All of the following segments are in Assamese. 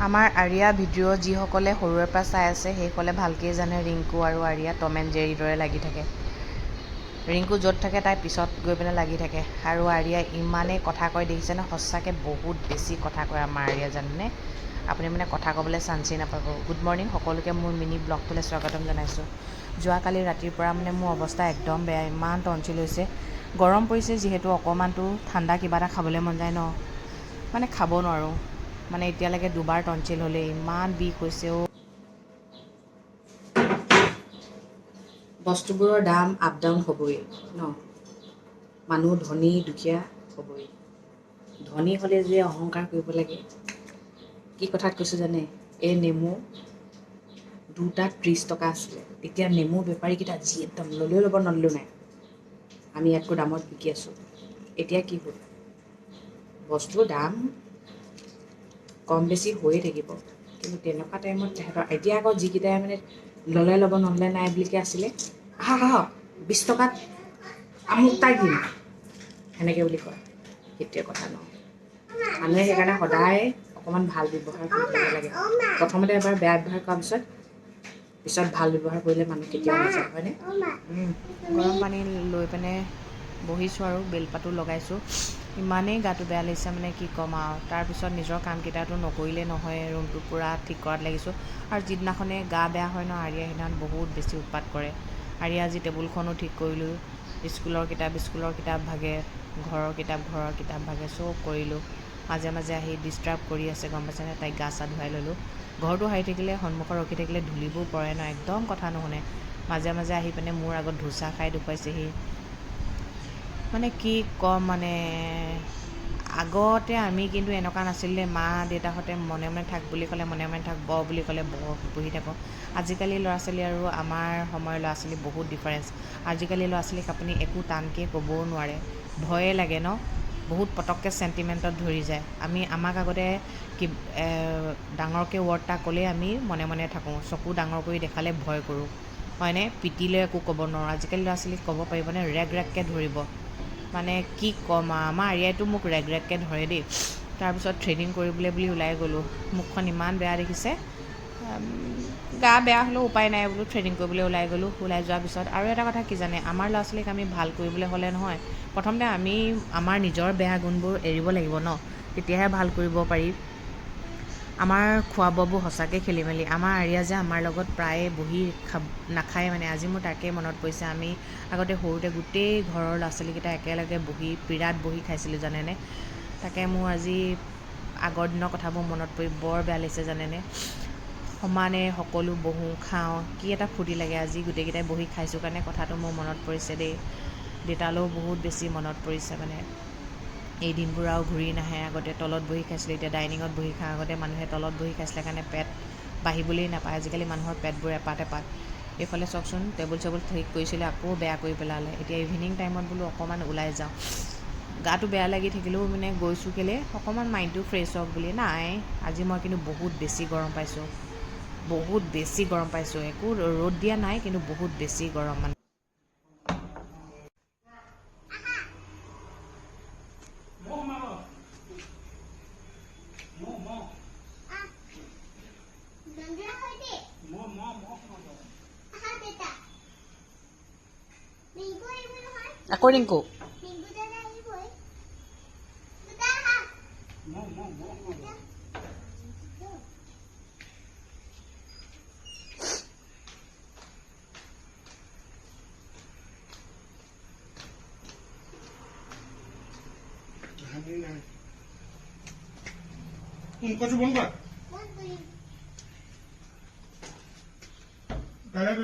আমাৰ আৰিয়া ভিডিঅ' যিসকলে সৰুৰে পৰা চাই আছে সেইসকলে ভালকৈ জানে ৰিংকু আৰু আৰিয়া টম এণ্ড জেৰীৰ দৰে লাগি থাকে। ৰিংকু য'ত থাকে তাই পিছত গৈ পিনে লাগি থাকে। আৰু আৰিয়া ইমানেই কথা কয় দেখিছেনে, সঁচাকৈ বহুত বেছি কথা কয় আমাৰ আৰিয়া, জানেনে? আপুনি মানে কথা ক'বলৈ চান্সেই নাপাব। গুড মৰ্ণিং সকলোকে, মোৰ মিনি ব্লগটোলৈ স্বাগতম জনাইছোঁ। যোৱাকালি ৰাতিৰ পৰা মানে মোৰ অৱস্থা একদম বেয়া, ইমান টনচিল হৈছে। গৰম পৰিছে যিহেতু অকণমানটো ঠাণ্ডা কিবা এটা খাবলৈ মন যায় ন, মানে খাব নোৱাৰোঁ। মানে এতিয়ালৈকে দুবাৰ টনচিল হ'লে ইমান বিষ হৈছে। বস্তুবোৰৰ দাম আপ ডাউন হ'বই ন, মানুহ ধনী দুখীয়া হ'বই। ধনী হ'লে যে অহংকাৰ কৰিব লাগে, কি কথাত কৈছোঁ জানে? এই নেমু দুটা 30 টকা আছিলে, এতিয়া নেমু বেপাৰীকেইটা যি একদম ল'লেও ল'ব নল'লেও নাই। আমি ইয়াতকৈ দামত বিকি আছোঁ। এতিয়া কি হ'ল, বস্তুৰ দাম কম বেছি হৈয়ে থাকিব, কিন্তু তেনেকুৱা টাইমত তেহেঁতৰ এতিয়া আকৌ যিকেইটাই মানে ল'লে ল'ব নহ'লে নাই বুলিকৈ আছিলে, আহক আহক 20 টকাত আমুক তাই দিম সেনেকৈ বুলি কয়। সেইটোৱে কথা ন, মানুহে সেইকাৰণে সদায় অকণমান ভাল ব্যৱহাৰ কৰি থাকিব লাগে। প্ৰথমতে এবাৰ বেয়া ব্যৱহাৰ কৰাৰ পিছত ভাল ব্যৱহাৰ কৰিলে মানুহ কেতিয়াও নাযায়, হয়নে? গৰম পানী লৈ পিনে বহিছোঁ আৰু বেলপাতো লগাইছোঁ। ইমানেই গাটো বেয়া লাগিছে মানে কি ক'ম আৰু। তাৰপিছত নিজৰ কামকেইটাতো নকৰিলেই নহয়, ৰুমটো পূৰা ঠিক কৰাত লাগিছোঁ। আৰু যিদিনাখনে গা বেয়া হয় ন আৰিয়া, সেইদিনাখন বহুত বেছি উৎপাত কৰে। আৰিয়া আজি টেবুলখনো ঠিক কৰিলোঁ, স্কুলৰ কিতাপ ভাগে, ঘৰৰ কিতাপ ভাগে, চব কৰিলোঁ। মাজে মাজে আহি ডিষ্টাৰ্ব কৰি আছে, গম পাইছেনে? তাইক গা চা ধুৱাই ল'লোঁ। ঘৰটো সাৰি থাকিলে, সন্মুখত ৰখি থাকিলে ধূলিবোৰ পৰে ন, একদম কথা নুশুনে। মাজে মাজে আহি পিনে মোৰ আগত ধোচা খাই দেখুৱাইছেহি। মানে কি ক'ম, মানে আগতে আমি কিন্তু এনেকুৱা নাছিলে। মা দেউতাহঁতে মনে মনে থাক বুলি ক'লে মনে মনে থাক, বুলি ক'লে বহি থাকোঁ। আজিকালি ল'ৰা ছোৱালী আৰু আমাৰ সময়ৰ ল'ৰা ছোৱালী বহুত ডিফাৰেঞ্চ। আজিকালি ল'ৰা ছোৱালীক আপুনি একো টানকৈ ক'বও নোৱাৰে, ভয়ে লাগে ন, বহুত পটককৈ চেণ্টিমেণ্টত ধৰি যায়। আমাক আগতে কি ডাঙৰকৈ ৱৰ্ড এটা ক'লেই আমি মনে মনে থাকোঁ, চকু ডাঙৰ কৰি দেখালে ভয় কৰোঁ, হয়নে? পিটিলে একো ক'ব নোৱাৰোঁ। আজিকালি ল'ৰা ছোৱালীক ক'ব পাৰিবনে? ৰেগ ৰেগকৈ ধৰিব। মানে কি ক'ম আৰু, আমাৰ আৰিয়াইতো মোক ৰেগ ৰেগকৈ ধৰে দেই। তাৰপিছত থ্ৰেডিং কৰিবলৈ বুলি ওলাই গ'লোঁ। মুখখন ইমান বেয়া দেখিছে, গা বেয়া হ'লেও উপায় নাই বোলো, থ্ৰেডিং কৰিবলৈ ওলাই গ'লোঁ। ওলাই যোৱাৰ পিছত আৰু এটা কথা কি জানে, আমাৰ ল'ৰা ছোৱালীক আমি ভাল কৰিবলৈ হ'লে নহয়, প্ৰথমতে আমি আমাৰ নিজৰ বেয়া গুণবোৰ এৰিব লাগিব ন, তেতিয়াহে ভাল কৰিব পাৰি। আমাৰ খোৱা বোৱাবোৰ সঁচাকৈ খেলি মেলি। আমাৰ আৰিয়া যে আমাৰ লগত প্ৰায়ে বহি নাখায় মানে, আজি মোৰ তাকে মনত পৰিছে। আমি আগতে সৰুতে গোটেই ঘৰৰ ল'ৰা ছোৱালীকেইটা একেলগে বহি বিৰাট বহি খাইছিলোঁ, জানেনে? তাকে মোৰ আজি আগৰ দিনৰ কথাবোৰ মনত পৰি বৰ বেয়া লাগিছে, জানেনে? সমানে সকলো বহোঁ খাওঁ, কি এটা ফূৰ্তি লাগে। আজি গোটেইকেইটাই বহি খাইছোঁ কাৰণে কথাটো মোৰ মনত পৰিছে দেই। দেউতালৈও বহুত বেছি মনত পৰিছে। মানে এই দিনবোৰ আৰু ঘূৰি নাহে। আগতে তলত বহি খাইছিলোঁ, এতিয়া ডাইনিঙত বহি খাওঁ। আগতে মানুহে তলত বহি খাইছিলে কাৰণে পেট বাঢ়িবলৈ নাপায়, আজিকালি মানুহৰ পেটবোৰ এপাত এপাত। এইফালে চাওকচোন, টেবুল চেবুল ঠিক কৰিছিলে, আকৌ বেয়া কৰি পেলালে। এতিয়া ইভিনিং টাইমত বোলো অকণমান ওলাই যাওঁ। গাটো বেয়া লাগি থাকিলেও মানে গৈছোঁ কেলৈ, অকণমান মাইণ্ডটো ফ্ৰেছ হওক বুলি। নাই, আজি মই কিন্তু বহুত বেছি গৰম পাইছোঁ, বহুত বেছি গৰম পাইছোঁ। একো ৰ'দ দিয়া নাই, কিন্তু বহুত বেছি গৰম মানে। আকৌ ৰিংকু কচু বন্ধ কৰ তাহলে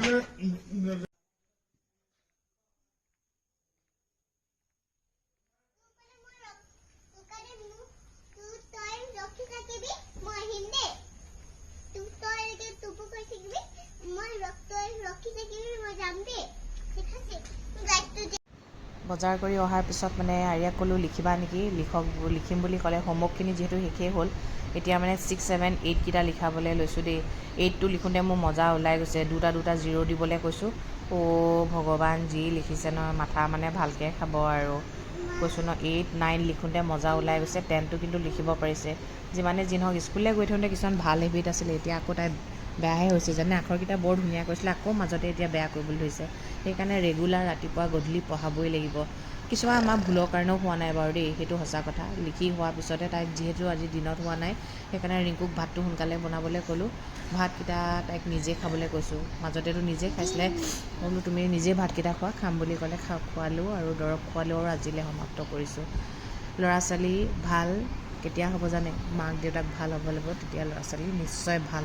বজাৰ কৰি অহাৰ পিছত মানে আৰিয়াক ক'লোঁ লিখিবা নেকি, লিখিম বুলি ক'লে। হোমৱৰ্কখিনি যিহেতু শেষেই হ'ল, এতিয়া মানে 6, 7, 8 কেইটা লিখাবলৈ লৈছোঁ দেই। 8টো লিখোঁতে মোৰ মজা ওলাই গৈছে, দুটা জিৰ' দিবলৈ কৈছোঁ। অ' ভগৱান, যি লিখিছে নহয়, মাথা মানে ভালকৈ খাব আৰু। কৈছোঁ ন 8, 9 লিখোঁতে মজা ওলাই গৈছে, 10টো কিন্তু লিখিব পাৰিছে। যিমানে যি নহওক স্কুললৈ গৈ থাকোঁতে কিছুমান ভাল হেবিট আছিলে, এতিয়া আকৌ তাই বেয়াহে হৈছে জানে। আখৰকেইটা বৰ ধুনীয়া কৰিছিলে, আকৌ মাজতে এতিয়া বেয়া কৰিবলৈ ধৰিছে। সেইকাৰণে ৰেগুলাৰ ৰাতিপুৱা গধূলি পঢ়াবই লাগিব। কিছুমান আমাৰ ভুলৰ কাৰণেও হোৱা নাই বাৰু দেই, সেইটো সঁচা কথা। লিখি হোৱাৰ পিছতে তাইক যিহেতু আজি দিনত হোৱা নাই, সেইকাৰণে ৰিংকুক ভাতটো সোনকালে বনাবলৈ ক'লোঁ। ভাতকেইটা তাইক নিজে খাবলৈ কৈছোঁ। মাজতেতো নিজে খাইছিলে, বোলো তুমি নিজে ভাতকেইটা খোৱা, খাম বুলি ক'লে খোৱালোঁ আৰু দৰৱ খোৱালোঁ আৰু আজিলৈ সমাপ্ত কৰিছোঁ। ল'ৰা ছোৱালী ভাল কেতিয়া হ'ব জানে? মাক দেউতাক ভাল হ'ব লাগিব, তেতিয়া ল'ৰা ছোৱালী নিশ্চয় ভাল।